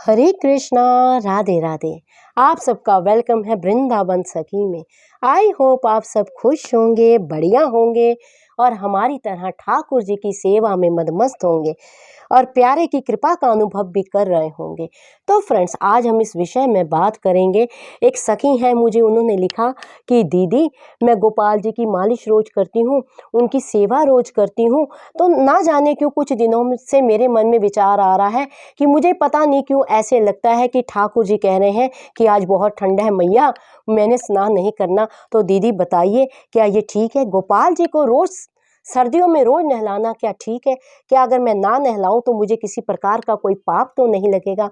हरे कृष्णा। राधे राधे। आप सबका वेलकम है वृंदावन सखी में। आई होप आप सब खुश होंगे, बढ़िया होंगे और हमारी तरह ठाकुर जी की सेवा में मदमस्त होंगे और प्यारे की कृपा का अनुभव भी कर रहे होंगे। तो फ्रेंड्स, आज हम इस विषय में बात करेंगे। एक सखी हैं, मुझे उन्होंने लिखा कि दीदी मैं गोपाल जी की मालिश रोज करती हूँ, उनकी सेवा रोज करती हूँ, तो ना जाने क्यों कुछ दिनों से मेरे मन में विचार आ रहा है कि मुझे पता नहीं क्यों ऐसे लगता है कि ठाकुर जी कह रहे हैं कि आज बहुत ठंडा है मैया, मैंने स्नान नहीं करना। तो दीदी बताइए, क्या ये ठीक है? गोपाल जी को रोज सर्दियों में रोज नहलाना क्या ठीक है? क्या अगर मैं ना नहलाऊं तो मुझे किसी प्रकार का कोई पाप तो नहीं लगेगा?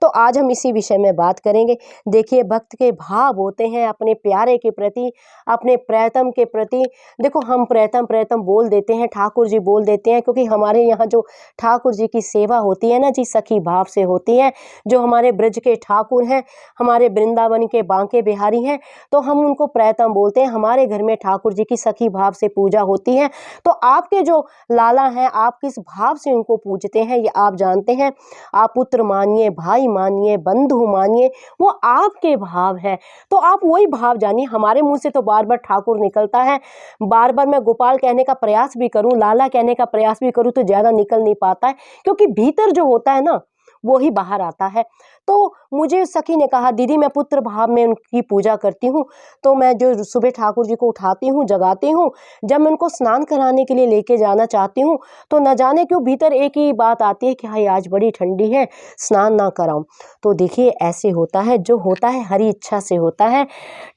तो आज हम इसी विषय में बात करेंगे। देखिए, भक्त के भाव होते हैं अपने प्यारे के प्रति, अपने प्रियतम के प्रति। देखो, हम प्रियतम प्रियतम बोल देते हैं, ठाकुर जी बोल देते हैं, क्योंकि हमारे यहाँ जो ठाकुर जी की सेवा होती है ना जी, सखी भाव से होती है। जो हमारे ब्रज के ठाकुर हैं, हमारे वृंदावन के बांके बिहारी हैं, तो हम उनको प्रियतम बोलते हैं। हमारे घर में ठाकुर जी की सखी भाव से पूजा होती है। तो आपके जो लाला हैं, आप किस भाव से उनको पूजते हैं ये आप जानते हैं। आप पुत्र मानिए, भाई मानिए, बंधु मानिए, वो आपके भाव है। तो आप वही भाव जानिए। हमारे मुंह से तो बार बार ठाकुर निकलता है, बार बार मैं गोपाल कहने का प्रयास भी करूं, लाला कहने का प्रयास भी करूं तो ज्यादा निकल नहीं पाता है, क्योंकि भीतर जो होता है ना वो ही बाहर आता है। तो मुझे सखी ने कहा, दीदी मैं पुत्र भाव में उनकी पूजा करती हूँ। तो मैं जो सुबह ठाकुर जी को उठाती हूँ, जगाती हूँ, जब मैं उनको स्नान कराने के लिए लेके जाना चाहती हूँ तो न जाने क्यों भीतर एक ही बात आती है कि हाय आज बड़ी ठंडी है, स्नान ना कराऊं। तो देखिए, ऐसे होता है, जो होता है हरी इच्छा से होता है,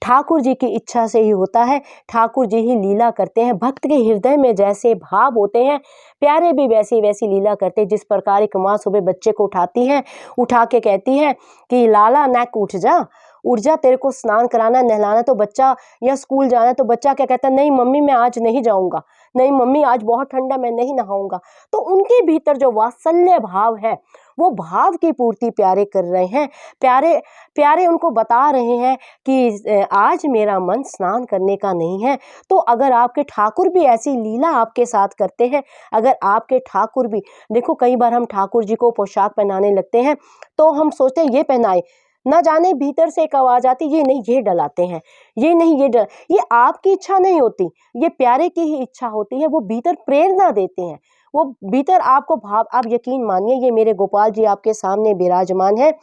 ठाकुर जी की इच्छा से ही होता है। ठाकुर जी ही लीला करते हैं। भक्त के हृदय में जैसे भाव होते हैं, प्यारे भी वैसी वैसी लीला करते हैं। जिस प्रकार एक माँ सुबह बच्चे को उठाती है, उठा के कहती है कि लाला नैक उठ जा, उठ जा, तेरे को स्नान कराना नहलाना। तो बच्चा, या स्कूल जाना है तो बच्चा क्या कहता है, नहीं मम्मी मैं आज नहीं जाऊंगा, नहीं मम्मी आज बहुत ठंडा मैं नहीं नहाऊंगा। तो उनके भीतर जो वात्सल्य भाव है, वो भाव की पूर्ति प्यारे कर रहे हैं। प्यारे प्यारे उनको बता रहे हैं कि आज मेरा मन स्नान करने का नहीं है। तो अगर आपके ठाकुर भी ऐसी लीला आपके साथ करते हैं, अगर आपके ठाकुर भी, देखो कई बार हम ठाकुर जी को पोशाक पहनाने लगते हैं तो हम सोचते हैं ये पहनाए, ना जाने भीतर से एक आवाज आती, ये नहीं ये डलाते हैं, ये नहीं ये डल। ये आपकी इच्छा नहीं होती, ये प्यारे की ही इच्छा होती है। वो भीतर प्रेरणा देते हैं, वो भीतर आपको भाव। आप यकीन मानिए, ये मेरे गोपाल जी आपके सामने विराजमान है।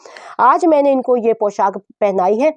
आज मैंने इनको ये पोशाक पहनाई है,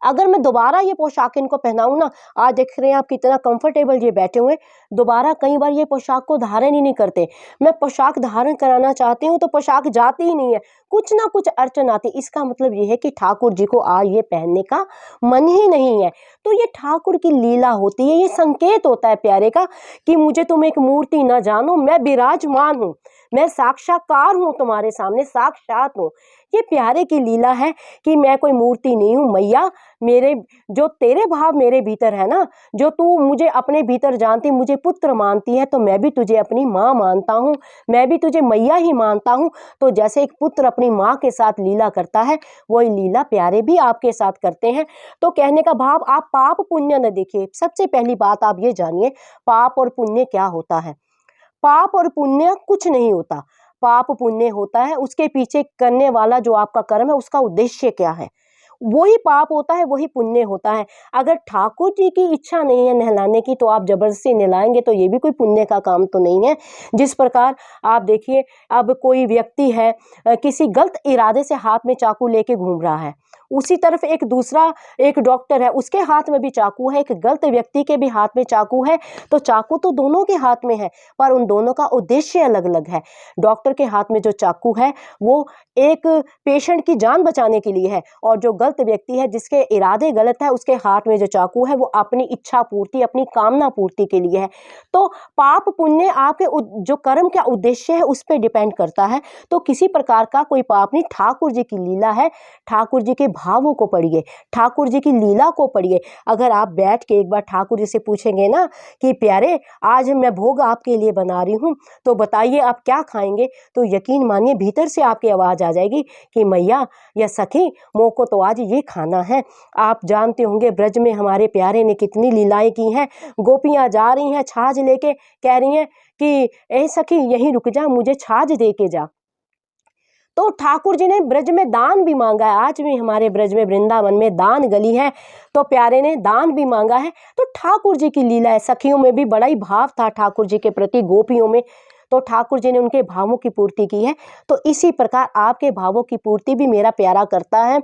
अगर मैं दोबारा ये पोशाक इनको पहनाऊं ना, आज देख रहे हैं आप कितना कंफर्टेबल ये बैठे हुए, दोबारा कई बार ये पोशाक को धारण ही नहीं करते। मैं पोशाक धारण कराना चाहती हूँ तो पोशाक जाती ही नहीं है, कुछ ना कुछ अड़चन आती। इसका मतलब ये है कि ठाकुर जी को आज ये पहनने का मन ही नहीं है। तो ये ठाकुर की लीला होती है, ये संकेत होता है प्यारे का कि मुझे तुम एक मूर्ति न जानो, मैं विराजमान हूँ, मैं साक्षात्कार हूँ, तुम्हारे सामने साक्षात हूँ। ये प्यारे की लीला है कि मैं कोई मूर्ति नहीं हूँ मैया, मेरे जो तेरे भाव मेरे भीतर है ना, जो तू मुझे अपने भीतर जानती, मुझे पुत्र मानती है, तो मैं भी तुझे अपनी माँ मानता हूँ, मैं भी तुझे मैया ही मानता हूँ। तो जैसे एक पुत्र अपनी माँ के साथ लीला करता है, वही लीला प्यारे भी आपके साथ करते हैं। तो कहने का भाव, आप पाप पुण्य न देखिए। सबसे पहली बात आप ये जानिए, पाप और पुण्य क्या होता है। पाप और पुण्य कुछ नहीं होता। पाप पुण्य होता है उसके पीछे करने वाला जो आपका कर्म है, उसका उद्देश्य क्या है, वही पाप होता है, वही पुण्य होता है। अगर ठाकुर जी की इच्छा नहीं है नहलाने की तो आप जबरदस्ती नहलाएंगे तो ये भी कोई पुण्य का काम तो नहीं है। जिस प्रकार आप देखिए, अब कोई व्यक्ति है, किसी गलत इरादे से हाथ में चाकू लेके घूम रहा है, उसी तरफ एक दूसरा एक डॉक्टर है, उसके हाथ में भी चाकू है, एक गलत व्यक्ति के भी हाथ में चाकू है। तो चाकू तो दोनों के हाथ में है, पर उन दोनों का उद्देश्य अलग अलग है। डॉक्टर के हाथ में जो चाकू है वो एक पेशेंट की जान बचाने के लिए है, और जो गलत व्यक्ति है जिसके इरादे गलत है, उसके हाथ में जो चाकू है वो अपनी इच्छा पूर्ति, अपनी कामना पूर्ति के लिए है। तो पाप पुण्य आपके जो कर्म का उद्देश्य है उस पर डिपेंड करता है। तो किसी प्रकार का कोई पाप नहीं, ठाकुर जी की लीला है। ठाकुर जी के भावों को पढ़िए, ठाकुर जी की लीला को पढ़िए। अगर आप बैठ के एक बार ठाकुर जी से पूछेंगे ना कि प्यारे आज मैं भोग आपके लिए बना रही हूँ, तो बताइए आप क्या खाएंगे, तो यकीन मानिए भीतर से आपकी आवाज आ जाएगी कि मैया या सखी मोह को तो आज ये खाना है। आप जानते होंगे ब्रज में हमारे प्यारे ने कितनी लीलाएं की हैं। गोपियां जा रही हैं छाछ लेके, कह रही हैं कि ए सखी यहीं रुक जा, मुझे छाछ दे के जा। तो ठाकुर जी ने ब्रज में दान भी मांगा है। आज भी हमारे ब्रज में वृंदावन में दान गली है, तो प्यारे ने दान भी मांगा है। तो ठाकुर जी की लीला है। सखियों में भी बड़ा ही भाव था ठाकुर जी के प्रति, गोपियों में, तो ठाकुर जी ने उनके भावों की पूर्ति की है। तो इसी प्रकार आपके भावों की पूर्ति भी मेरा प्यारा करता है।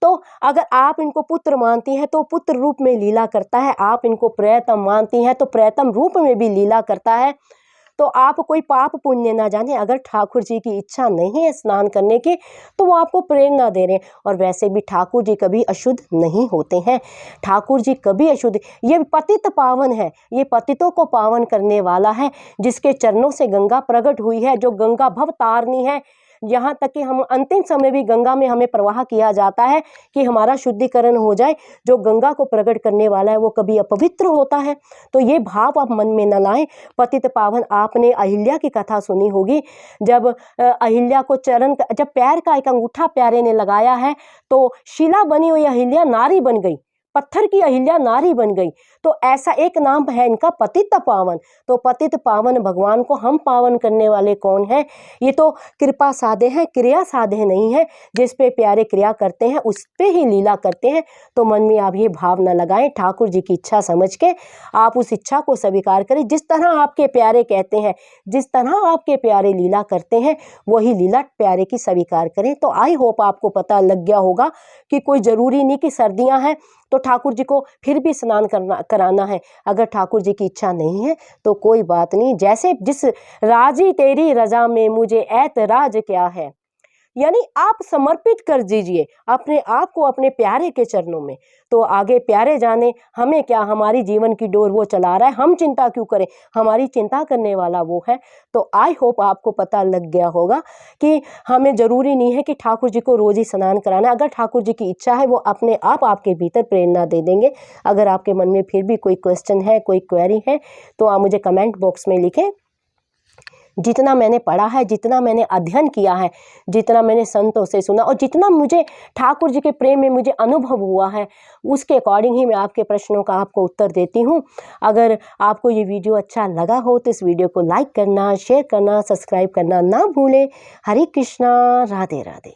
तो अगर आप इनको पुत्र मानती हैं तो पुत्र रूप में लीला करता है, आप इनको प्रियतम मानती हैं तो प्रियतम रूप में भी लीला करता है। तो आप कोई पाप पुण्य ना जाने। अगर ठाकुर जी की इच्छा नहीं है स्नान करने की तो वो आपको प्रेरणा दे रहे हैं। और वैसे भी ठाकुर जी कभी अशुद्ध नहीं होते हैं। ठाकुर जी कभी अशुद्ध, ये पतित पावन है, ये पतितों को पावन करने वाला है, जिसके चरणों से गंगा प्रकट हुई है, जो गंगा भव तारनी है। यहाँ तक कि हम अंतिम समय भी गंगा में हमें प्रवाह किया जाता है कि हमारा शुद्धिकरण हो जाए। जो गंगा को प्रकट करने वाला है वो कभी अपवित्र होता है। तो ये भाव आप मन में न लाएं। पतित पावन, आपने अहिल्या की कथा सुनी होगी। जब अहिल्या को जब पैर का एक अंगूठा प्यारे ने लगाया है तो शिला बनी हुई अहिल्या नारी बन गई, पत्थर की अहिल्या नारी बन गई। तो ऐसा एक नाम है इनका, पतित पावन। तो पतित पावन भगवान को हम पावन करने वाले कौन हैं? ये तो कृपा साधे हैं, क्रिया साधे नहीं है। जिस पे प्यारे क्रिया करते हैं उस पे ही लीला करते हैं। तो मन में आप ये भाव न लगाएं। ठाकुर जी की इच्छा समझ के आप उस इच्छा को स्वीकार करें। जिस तरह आपके प्यारे कहते हैं, जिस तरह आपके प्यारे लीला करते हैं, वही लीला प्यारे की स्वीकार करें। तो आई होप आपको पता लग गया होगा कि कोई ज़रूरी नहीं कि सर्दियां हैं तो ठाकुर जी को फिर भी स्नान कराना है। अगर ठाकुर जी की इच्छा नहीं है तो कोई बात नहीं। जैसे जिस राजी तेरी रजा में मुझे ऐतराज क्या है, यानी आप समर्पित कर दीजिए अपने आप को अपने प्यारे के चरणों में। तो आगे प्यारे जाने, हमें क्या, हमारी जीवन की डोर वो चला रहा है, हम चिंता क्यों करें, हमारी चिंता करने वाला वो है। तो आई होप आपको पता लग गया होगा कि हमें ज़रूरी नहीं है कि ठाकुर जी को रोज़ ही स्नान कराना। अगर ठाकुर जी की इच्छा है वो अपने आप आपके भीतर प्रेरणा दे देंगे। अगर आपके मन में फिर भी कोई क्वेश्चन है, कोई क्वेरी है, तो आप मुझे कमेंट बॉक्स में लिखें। जितना मैंने पढ़ा है, जितना मैंने अध्ययन किया है, जितना मैंने संतों से सुना और जितना मुझे ठाकुर जी के प्रेम में मुझे अनुभव हुआ है, उसके अकॉर्डिंग ही मैं आपके प्रश्नों का आपको उत्तर देती हूँ। अगर आपको ये वीडियो अच्छा लगा हो तो इस वीडियो को लाइक करना, शेयर करना, सब्सक्राइब करना ना भूलें। हरे कृष्णा, राधे राधे।